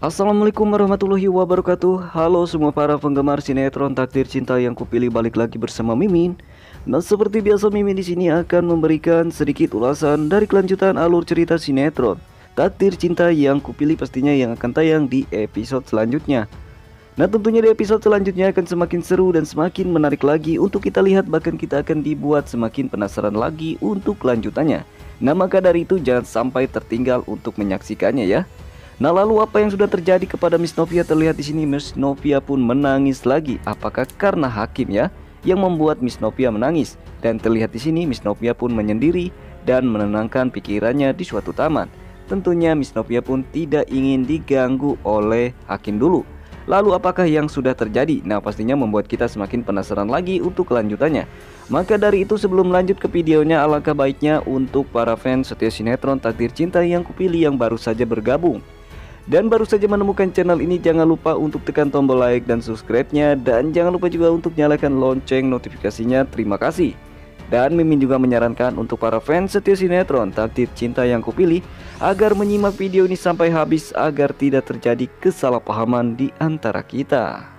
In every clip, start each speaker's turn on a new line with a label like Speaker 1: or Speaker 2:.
Speaker 1: Assalamualaikum warahmatullahi wabarakatuh. Halo semua para penggemar sinetron Takdir Cinta yang kupilih, balik lagi bersama Mimin. Nah, seperti biasa Mimin di sini akan memberikan sedikit ulasan dari kelanjutan alur cerita sinetron Takdir Cinta yang kupilih, pastinya yang akan tayang di episode selanjutnya. Nah, tentunya di episode selanjutnya akan semakin seru dan semakin menarik lagi untuk kita lihat, bahkan kita akan dibuat semakin penasaran lagi untuk kelanjutannya. Nah, maka dari itu jangan sampai tertinggal untuk menyaksikannya ya. Nah, lalu apa yang sudah terjadi kepada Miss Novia? Terlihat di sini Miss Novia pun menangis lagi. Apakah karena Hakim ya yang membuat Miss Novia menangis? Dan terlihat di sini Miss Novia pun menyendiri dan menenangkan pikirannya di suatu taman. Tentunya Miss Novia pun tidak ingin diganggu oleh Hakim dulu. Lalu apakah yang sudah terjadi? Nah, pastinya membuat kita semakin penasaran lagi untuk kelanjutannya. Maka dari itu sebelum lanjut ke videonya, alangkah baiknya untuk para fans setia sinetron Takdir Cinta yang kupilih yang baru saja bergabung dan baru saja menemukan channel ini, jangan lupa untuk tekan tombol like dan subscribe-nya, dan jangan lupa juga untuk nyalakan lonceng notifikasinya. Terima kasih. Dan Mimin juga menyarankan untuk para fans setia sinetron Takdir Cinta yang kupilih agar menyimak video ini sampai habis agar tidak terjadi kesalahpahaman di antara kita.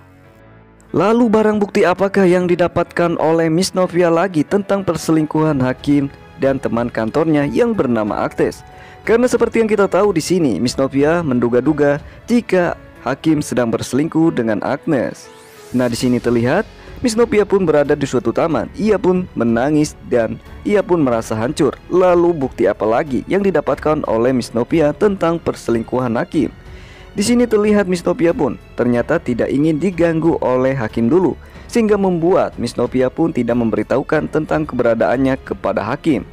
Speaker 1: Lalu barang bukti apakah yang didapatkan oleh Miss Novia lagi tentang perselingkuhan Hakim dan teman kantornya yang bernama Agnes? Karena seperti yang kita tahu di sini, Miss Novia menduga-duga jika Hakim sedang berselingkuh dengan Agnes. Nah, di sini terlihat Miss Novia pun berada di suatu taman. Ia pun menangis dan ia pun merasa hancur. Lalu bukti apa lagi yang didapatkan oleh Miss Novia tentang perselingkuhan Hakim? Di sini terlihat Miss Novia pun ternyata tidak ingin diganggu oleh Hakim dulu, sehingga membuat Miss Novia pun tidak memberitahukan tentang keberadaannya kepada Hakim.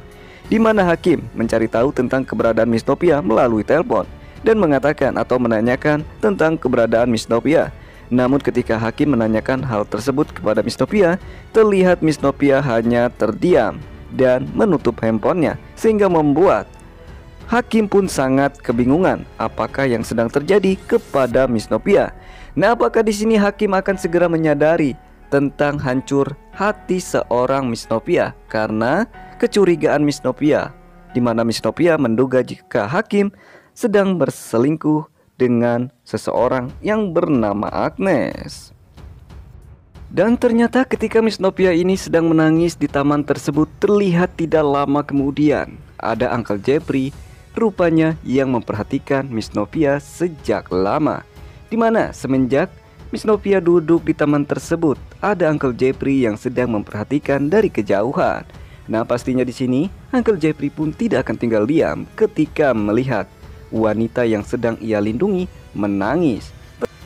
Speaker 1: Di mana Hakim mencari tahu tentang keberadaan Miss Novia melalui telepon dan mengatakan atau menanyakan tentang keberadaan Miss Novia. Namun ketika Hakim menanyakan hal tersebut kepada Miss Novia, terlihat Miss Novia hanya terdiam dan menutup handphonenya, sehingga membuat Hakim pun sangat kebingungan apakah yang sedang terjadi kepada Miss Novia. Nah, apakah di sini Hakim akan segera menyadari tentang hancur hati seorang Miss Novia karena kecurigaan Miss Novia, di mana Miss Novia menduga jika Hakim sedang berselingkuh dengan seseorang yang bernama Agnes. Dan ternyata ketika Miss Novia ini sedang menangis di taman tersebut, terlihat tidak lama kemudian ada Uncle Jeffrey rupanya yang memperhatikan Miss Novia sejak lama. Di mana semenjak Miss Novia duduk di taman tersebut, ada Uncle Jeffrey yang sedang memperhatikan dari kejauhan. Nah, pastinya di sini Uncle Jeffrey pun tidak akan tinggal diam ketika melihat wanita yang sedang ia lindungi menangis.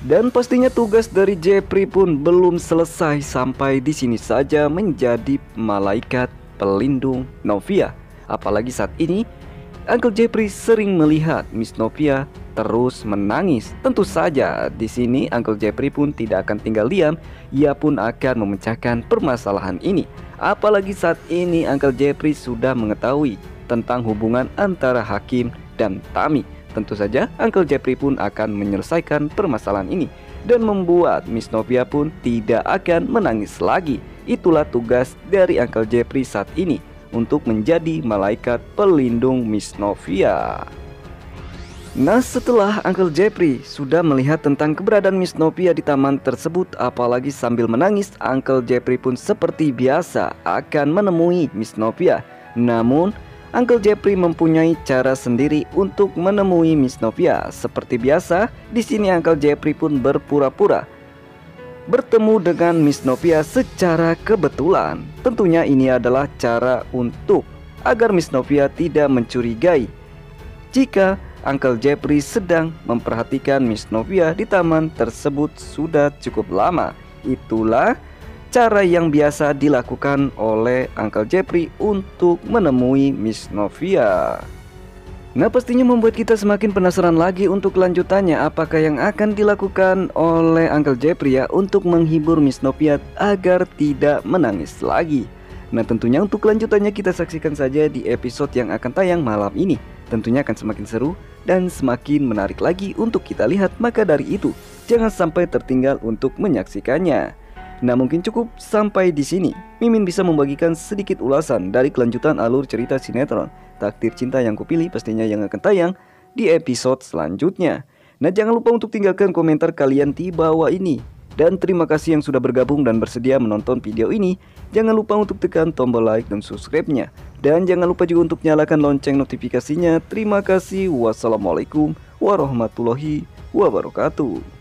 Speaker 1: Dan pastinya tugas dari Jeffrey pun belum selesai, sampai di sini saja menjadi malaikat pelindung Novia. Apalagi saat ini Uncle Jeffrey sering melihat Miss Novia terus menangis. Tentu saja di sini Uncle Jeffrey pun tidak akan tinggal diam. Ia pun akan memecahkan permasalahan ini. Apalagi saat ini Uncle Jeffrey sudah mengetahui tentang hubungan antara Hakim dan Tami. Tentu saja Uncle Jeffrey pun akan menyelesaikan permasalahan ini dan membuat Miss Novia pun tidak akan menangis lagi. Itulah tugas dari Uncle Jeffrey saat ini, untuk menjadi malaikat pelindung Miss Novia. Nah, setelah Uncle Jeffrey sudah melihat tentang keberadaan Miss Novia di taman tersebut, apalagi sambil menangis, Uncle Jeffrey pun seperti biasa akan menemui Miss Novia. Namun Uncle Jeffrey mempunyai cara sendiri untuk menemui Miss Novia. Seperti biasa, di sini Uncle Jeffrey pun berpura-pura bertemu dengan Miss Novia secara kebetulan. Tentunya ini adalah cara untuk agar Miss Novia tidak mencurigai jika Uncle Jeffrey sedang memperhatikan Miss Novia di taman tersebut sudah cukup lama. Itulah cara yang biasa dilakukan oleh Uncle Jeffrey untuk menemui Miss Novia. Nah, pastinya membuat kita semakin penasaran lagi untuk kelanjutannya. Apakah yang akan dilakukan oleh Uncle Jeffrey ya untuk menghibur Miss Novia agar tidak menangis lagi. Nah, tentunya untuk kelanjutannya kita saksikan saja di episode yang akan tayang malam ini. Tentunya akan semakin seru dan semakin menarik lagi untuk kita lihat. Maka dari itu jangan sampai tertinggal untuk menyaksikannya. Nah, mungkin cukup sampai di sini. Mimin bisa membagikan sedikit ulasan dari kelanjutan alur cerita sinetron Takdir Cinta yang kupilih, pastinya yang akan tayang di episode selanjutnya. Nah, jangan lupa untuk tinggalkan komentar kalian di bawah ini. Dan terima kasih yang sudah bergabung dan bersedia menonton video ini. Jangan lupa untuk tekan tombol like dan subscribe-nya. Dan jangan lupa juga untuk nyalakan lonceng notifikasinya. Terima kasih. Wassalamualaikum warahmatullahi wabarakatuh.